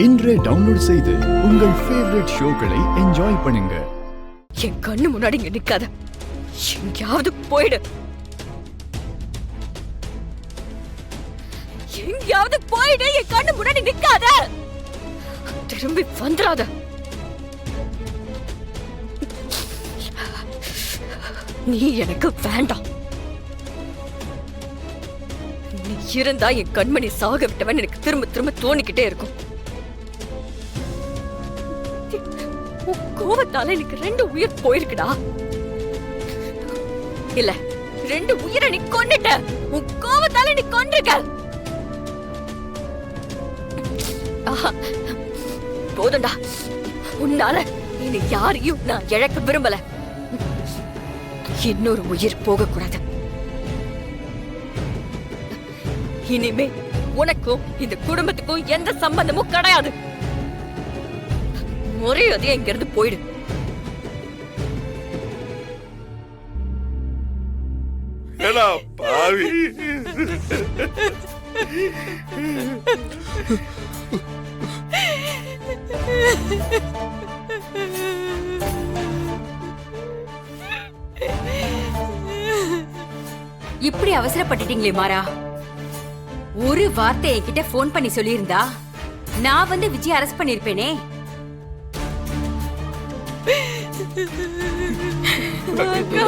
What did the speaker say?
இன்றே டவுன்லோட் செய்து உங்கள் ஃபேவரட் ஷோக்களை என்ஜாய் பண்ணுங்க. என் கண்ணு முன்னாடி இங்க நிக்காத, எங்கேயாவது போயிடு. எங்கேயாவது போயிடு, என் கண்ணு முன்னாடி நிக்காத. திரும்பி வந்துடாத. நீ எனக்கு வேண்டாம். நீ இருந்தா என் கண்மணி சாக விட்டவன் எனக்கு திரும்ப திரும்ப தோணிக்கிட்டே இருக்கும். கோவத்தால எனக்கு 2 உயிர் போயிருக்குடா. இல்ல, 2 உயிரை நீ கொன்னுட்ட. உன் கோவத்தால நீ கொன்றுக்க. போதும்டா. உன்னால இனி யாரையும் நான் இழக்க விரும்பல. இன்னொரு உயிர் போக கூடாது. இனிமே உனக்கும் இந்த குடும்பத்துக்கும் எந்த சம்பந்தமும் கிடையாது. ஒரே அதே இங்கிருந்து போயிடு. பாவி இப்படி அவசரப்பட்டுட்டீங்களே மாறா. ஒரு வார்த்தை என்கிட்ட போன் பண்ணி சொல்லியிருந்தா நான் வந்து விஜய் அரெஸ்ட் பண்ணிருப்பேனே. ஓகே